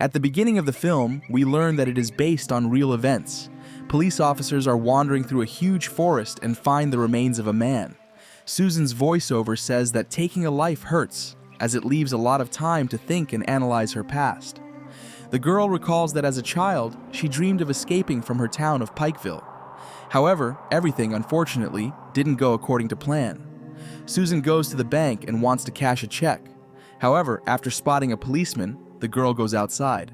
At the beginning of the film, we learn that it is based on real events. Police officers are wandering through a huge forest and find the remains of a man. Susan's voiceover says that taking a life hurts, as it leaves a lot of time to think and analyze her past. The girl recalls that as a child, she dreamed of escaping from her town of Pikeville. However, everything, unfortunately, didn't go according to plan. Susan goes to the bank and wants to cash a check. However, after spotting a policeman, the girl goes outside.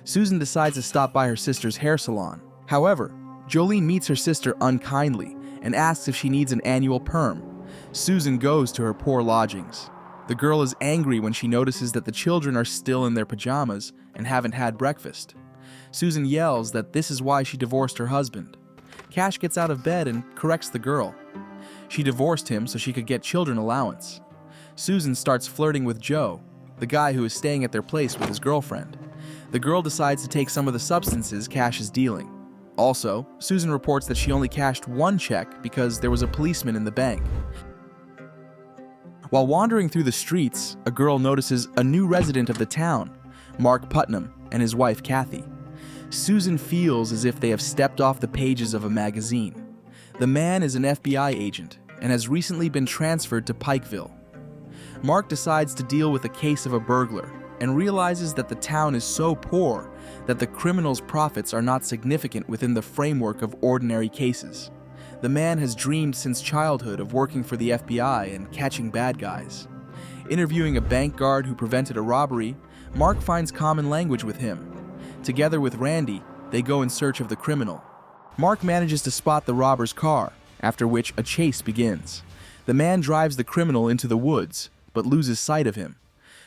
Susan decides to stop by her sister's hair salon. However, Jolene meets her sister unkindly and asks if she needs an annual perm. Susan goes to her poor lodgings. The girl is angry when she notices that the children are still in their pajamas and haven't had breakfast. Susan yells that this is why she divorced her husband. Cash gets out of bed and corrects the girl. She divorced him so she could get children allowance. Susan starts flirting with Joe, the guy who is staying at their place with his girlfriend. The girl decides to take some of the substances Cash is dealing. Also, Susan reports that she only cashed one check because there was a policeman in the bank. While wandering through the streets, a girl notices a new resident of the town, Mark Putnam, and his wife Kathy. Susan feels as if they have stepped off the pages of a magazine. The man is an FBI agent and has recently been transferred to Pikeville. Mark decides to deal with a case of a burglar and realizes that the town is so poor that the criminal's profits are not significant within the framework of ordinary cases. The man has dreamed since childhood of working for the FBI and catching bad guys. Interviewing a bank guard who prevented a robbery, Mark finds common language with him. Together with Randy, they go in search of the criminal. Mark manages to spot the robber's car, after which a chase begins. The man drives the criminal into the woods, but loses sight of him.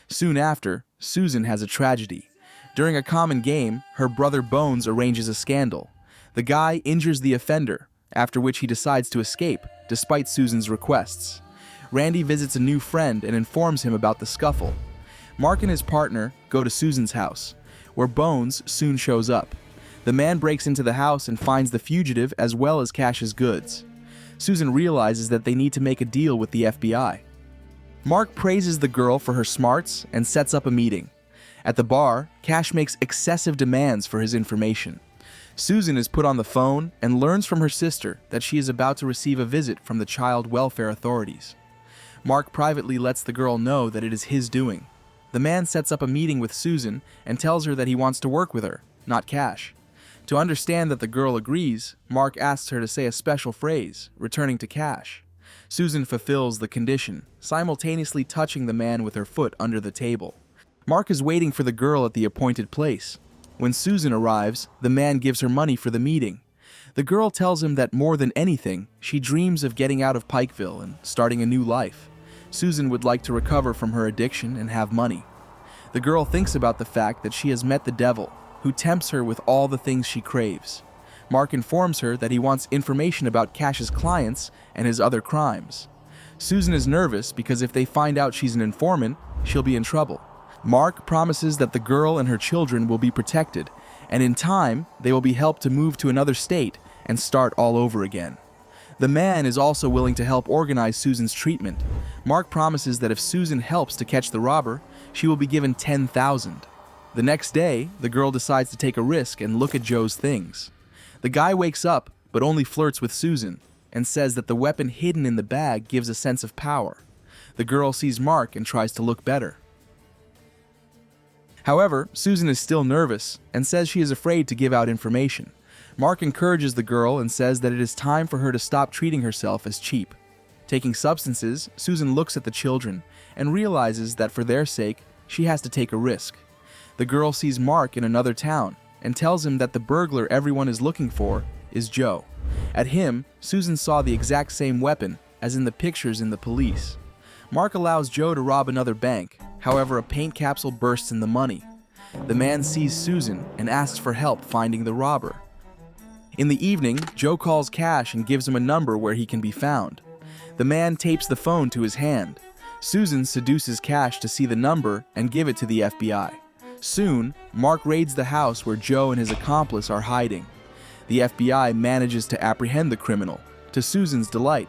Soon after, Susan has a tragedy. During a common game, her brother Bones arranges a scandal. The guy injures the offender, after which he decides to escape, despite Susan's requests. Randy visits a new friend and informs him about the scuffle. Mark and his partner go to Susan's house, where Bones soon shows up. The man breaks into the house and finds the fugitive as well as Cash's goods. Susan realizes that they need to make a deal with the FBI. Mark praises the girl for her smarts and sets up a meeting. At the bar, Cash makes excessive demands for his information. Susan is put on the phone and learns from her sister that she is about to receive a visit from the child welfare authorities. Mark privately lets the girl know that it is his doing. The man sets up a meeting with Susan and tells her that he wants to work with her, not Cash. To understand that the girl agrees, Mark asks her to say a special phrase, returning to Cash. Susan fulfills the condition, simultaneously touching the man with her foot under the table. Mark is waiting for the girl at the appointed place. When Susan arrives, the man gives her money for the meeting. The girl tells him that more than anything, she dreams of getting out of Pikeville and starting a new life. Susan would like to recover from her addiction and have money. The girl thinks about the fact that she has met the devil, who tempts her with all the things she craves. Mark informs her that he wants information about Cash's clients and his other crimes. Susan is nervous because if they find out she's an informant, she'll be in trouble. Mark promises that the girl and her children will be protected, and in time, they will be helped to move to another state and start all over again. The man is also willing to help organize Susan's treatment. Mark promises that if Susan helps to catch the robber, she will be given $10,000. The next day, the girl decides to take a risk and look at Joe's things. The guy wakes up, but only flirts with Susan, and says that the weapon hidden in the bag gives a sense of power. The girl sees Mark and tries to look better. However, Susan is still nervous and says she is afraid to give out information. Mark encourages the girl and says that it is time for her to stop treating herself as cheap. Taking substances, Susan looks at the children and realizes that for their sake, she has to take a risk. The girl sees Mark in another town and tells him that the burglar everyone is looking for is Joe. At him, Susan saw the exact same weapon as in the pictures in the police. Mark allows Joe to rob another bank. However, a paint capsule bursts in the money. The man sees Susan and asks for help finding the robber. In the evening, Joe calls Cash and gives him a number where he can be found. The man tapes the phone to his hand. Susan seduces Cash to see the number and give it to the FBI. Soon, Mark raids the house where Joe and his accomplice are hiding. The FBI manages to apprehend the criminal, to Susan's delight.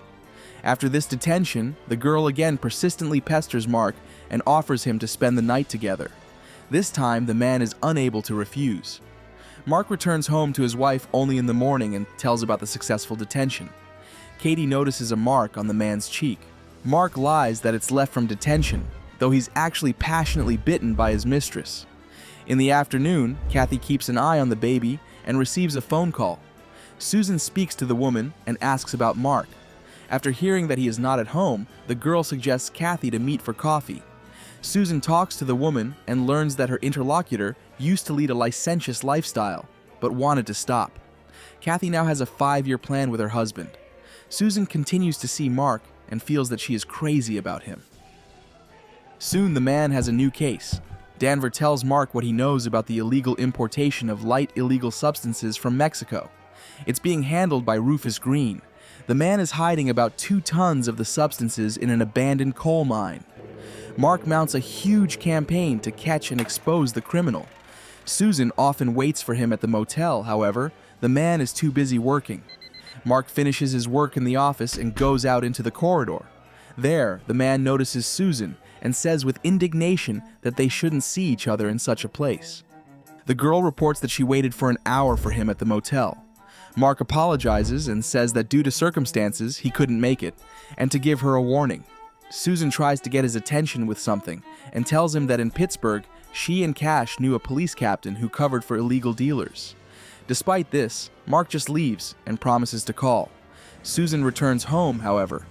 After this detention, the girl again persistently pesters Mark and offers him to spend the night together. This time, the man is unable to refuse. Mark returns home to his wife only in the morning and tells about the successful detention. Katie notices a mark on the man's cheek. Mark lies that it's left from detention, though he's actually passionately bitten by his mistress. In the afternoon, Kathy keeps an eye on the baby and receives a phone call. Susan speaks to the woman and asks about Mark. After hearing that he is not at home, the girl suggests Kathy to meet for coffee. Susan talks to the woman and learns that her interlocutor used to lead a licentious lifestyle, but wanted to stop. Kathy now has a 5-year plan with her husband. Susan continues to see Mark and feels that she is crazy about him. Soon the man has a new case. Danver tells Mark what he knows about the illegal importation of light illegal substances from Mexico. It's being handled by Rufus Green. The man is hiding about 2 tons of the substances in an abandoned coal mine. Mark mounts a huge campaign to catch and expose the criminal. Susan often waits for him at the motel, however, the man is too busy working. Mark finishes his work in the office and goes out into the corridor. There, the man notices Susan and says with indignation that they shouldn't see each other in such a place. The girl reports that she waited for an hour for him at the motel. Mark apologizes and says that due to circumstances, he couldn't make it, and to give her a warning. Susan tries to get his attention with something and tells him that in Pittsburgh, she and Cash knew a police captain who covered for illegal dealers. Despite this, Mark just leaves and promises to call. Susan returns home, however.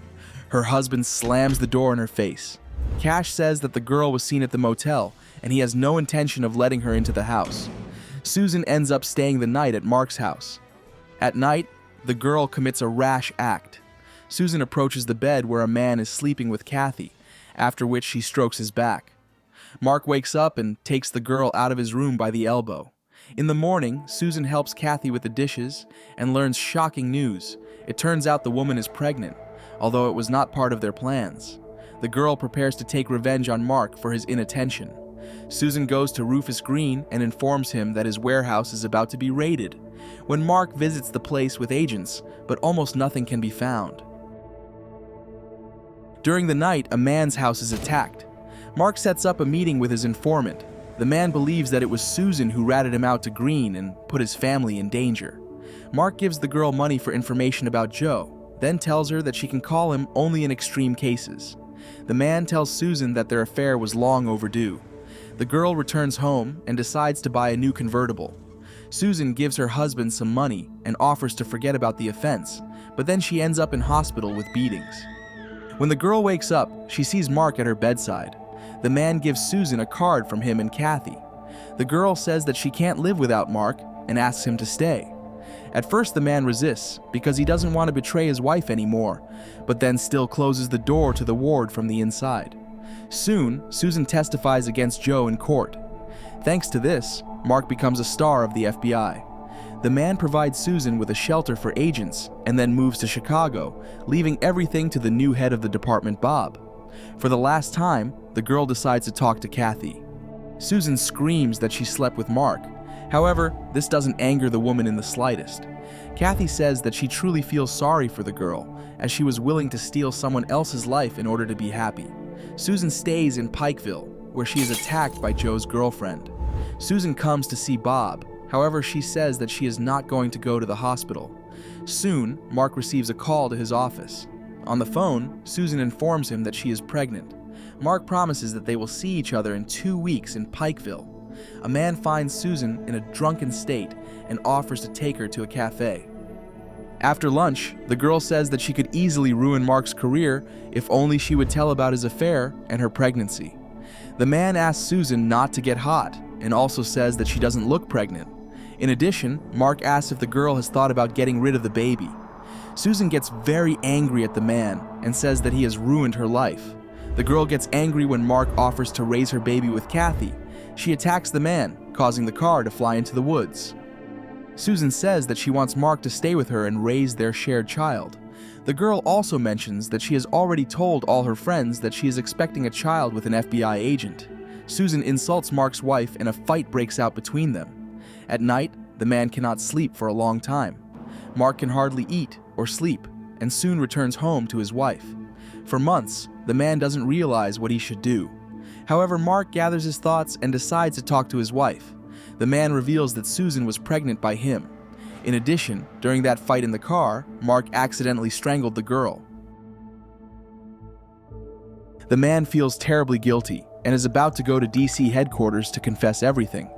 Her husband slams the door in her face. Cash says that the girl was seen at the motel and he has no intention of letting her into the house. Susan ends up staying the night at Mark's house. At night, the girl commits a rash act. Susan approaches the bed where a man is sleeping with Kathy, after which she strokes his back. Mark wakes up and takes the girl out of his room by the elbow. In the morning, Susan helps Kathy with the dishes and learns shocking news. It turns out the woman is pregnant, although it was not part of their plans. The girl prepares to take revenge on Mark for his inattention. Susan goes to Rufus Green and informs him that his warehouse is about to be raided. When Mark visits the place with agents, but almost nothing can be found. During the night, a man's house is attacked. Mark sets up a meeting with his informant. The man believes that it was Susan who ratted him out to Green and put his family in danger. Mark gives the girl money for information about Joe, then tells her that she can call him only in extreme cases. The man tells Susan that their affair was long overdue. The girl returns home and decides to buy a new convertible. Susan gives her husband some money and offers to forget about the offense, but then she ends up in hospital with beatings. When the girl wakes up, she sees Mark at her bedside. The man gives Susan a card from him and Kathy. The girl says that she can't live without Mark and asks him to stay. At first, the man resists because he doesn't want to betray his wife anymore, but then still closes the door to the ward from the inside. Soon, Susan testifies against Joe in court. Thanks to this, Mark becomes a star of the FBI. The man provides Susan with a shelter for agents and then moves to Chicago, leaving everything to the new head of the department, Bob. For the last time, the girl decides to talk to Kathy. Susan screams that she slept with Mark. However, this doesn't anger the woman in the slightest. Kathy says that she truly feels sorry for the girl, as she was willing to steal someone else's life in order to be happy. Susan stays in Pikeville, where she is attacked by Joe's girlfriend. Susan comes to see Bob. However, she says that she is not going to go to the hospital. Soon, Mark receives a call to his office. On the phone, Susan informs him that she is pregnant. Mark promises that they will see each other in 2 weeks in Pikeville. A man finds Susan in a drunken state and offers to take her to a cafe. After lunch, the girl says that she could easily ruin Mark's career if only she would tell about his affair and her pregnancy. The man asks Susan not to get hot and also says that she doesn't look pregnant. In addition, Mark asks if the girl has thought about getting rid of the baby. Susan gets very angry at the man and says that he has ruined her life. The girl gets angry when Mark offers to raise her baby with Kathy. She attacks the man, causing the car to fly into the woods. Susan says that she wants Mark to stay with her and raise their shared child. The girl also mentions that she has already told all her friends that she is expecting a child with an FBI agent. Susan insults Mark's wife and a fight breaks out between them. At night, the man cannot sleep for a long time. Mark can hardly eat or sleep and soon returns home to his wife. For months, the man doesn't realize what he should do. However, Mark gathers his thoughts and decides to talk to his wife. The man reveals that Susan was pregnant by him. In addition, during that fight in the car, Mark accidentally strangled the girl. The man feels terribly guilty and is about to go to DC headquarters to confess everything.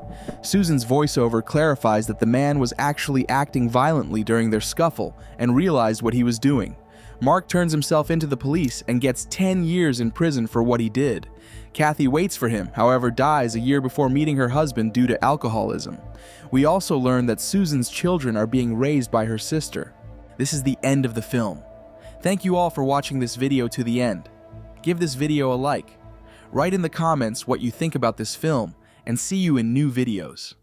Susan's voiceover clarifies that the man was actually acting violently during their scuffle and realized what he was doing. Mark turns himself into the police and gets 10 years in prison for what he did. Kathy waits for him, however dies a year before meeting her husband due to alcoholism. We also learn that Susan's children are being raised by her sister. This is the end of the film. Thank you all for watching this video to the end. Give this video a like. Write in the comments what you think about this film, and see you in new videos.